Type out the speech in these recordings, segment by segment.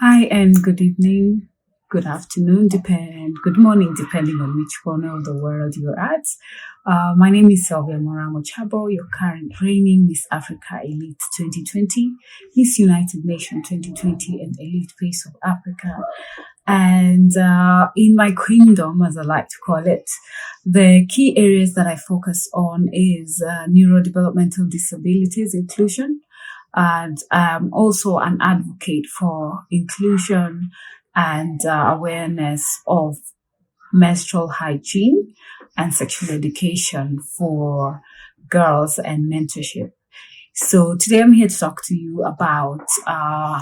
Hi and good evening, good afternoon, and good morning, depending on which corner of the world you're at. My name is Sylvia Mochabo, your current reigning Miss Africa Elite 2020, Miss United Nations 2020, and Elite Face of Africa. And in my queendom, as I like to call it, the key areas that I focus on is neurodevelopmental disabilities inclusion. And I'm also an advocate for inclusion and awareness of menstrual hygiene and sexual education for girls and mentorship. So today I'm here to talk to you about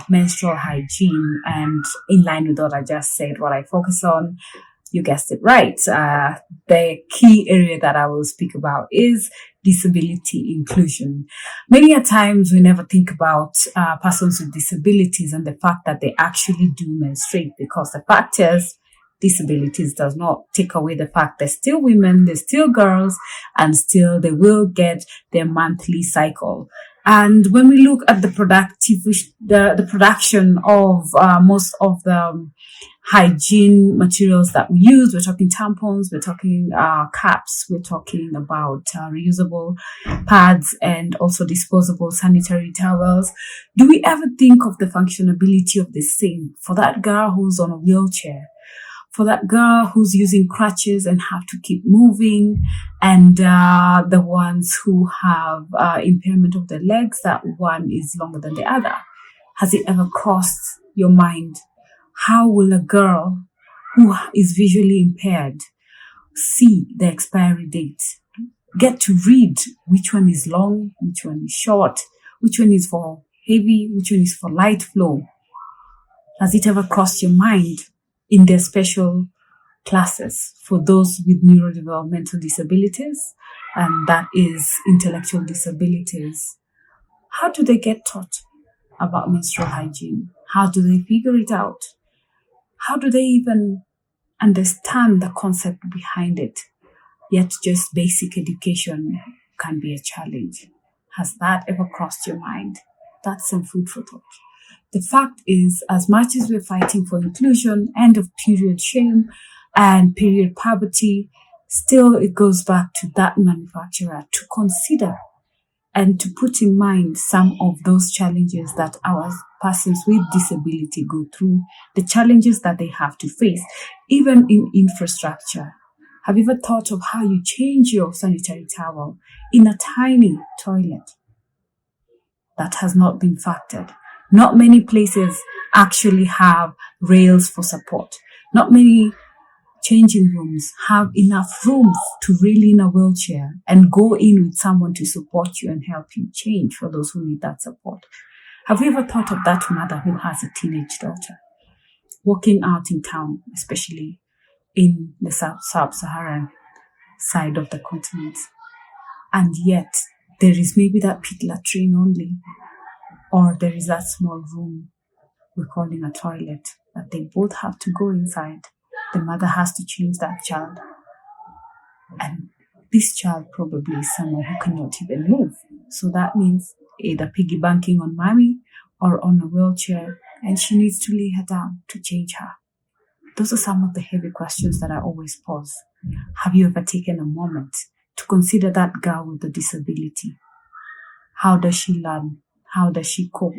menstrual hygiene, and in line with what I just said, what I focus on, you guessed it right. The key area that I will speak about is disability inclusion. Many a times we never think about persons with disabilities and the fact that they actually do menstruate, because the fact is disabilities does not take away the fact they're still women, they're still girls, and still they will get their monthly cycle. And when we look at the production of most of the hygiene materials that we use, we're talking tampons, we're talking caps, we're talking about reusable pads, and also disposable sanitary towels. Do we ever think of the functionability of the same for that girl who's on a wheelchair, for that girl who's using crutches and have to keep moving, and the ones who have impairment of the legs, that one is longer than the other? Has it ever crossed your mind? How will a girl who is visually impaired see the expiry date, get to read which one is long, which one is short, which one is for heavy, which one is for light flow? Has it ever crossed your mind in their special classes for those with neurodevelopmental disabilities, and that is intellectual disabilities? How do they get taught about menstrual hygiene? How do they figure it out? How do they even understand the concept behind it? Yet just basic education can be a challenge. Has that ever crossed your mind? That's some food for thought. The fact is, as much as we're fighting for inclusion, end of period shame, and period poverty, still it goes back to that manufacturer to consider and to put in mind some of those challenges that our persons with disability go through, the challenges that they have to face, even in infrastructure. Have you ever thought of how you change your sanitary towel in a tiny toilet? That has not been factored. Not many places actually have rails for support. Not many changing rooms have enough room to really in a wheelchair and go in with someone to support you and help you change for those who need that support. Have you ever thought of that mother who has a teenage daughter walking out in town, especially in the sub-Saharan side of the continent, and yet there is maybe that pit latrine only, or there is that small room we're calling a toilet that they both have to go inside? The mother has to change that child, and this child probably is someone who cannot even move. So that means either piggy banking on mommy or on a wheelchair, and she needs to lay her down to change her. Those are some of the heavy questions that I always pose. Have you ever taken a moment to consider that girl with a disability? How does she learn? How does she cope?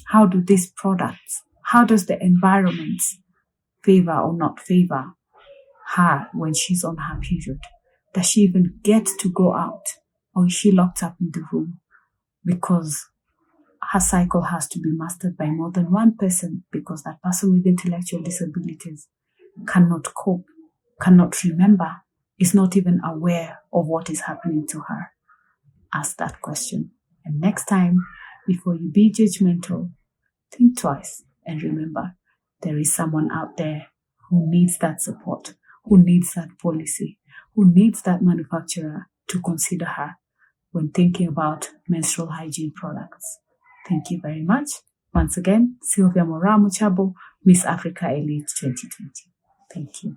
How do these products, how does the environment favor or not favor her when she's on her period? Does she even get to go out, or is she locked up in the room because her cycle has to be mastered by more than one person, because that person with intellectual disabilities cannot cope, cannot remember, is not even aware of what is happening to her? Ask that question. And next time, before you be judgmental, think twice and remember, there is someone out there who needs that support, who needs that policy, who needs that manufacturer to consider her when thinking about menstrual hygiene products. Thank you very much. Once again, Sylvia Mochabo, Miss Africa Elite 2020. Thank you.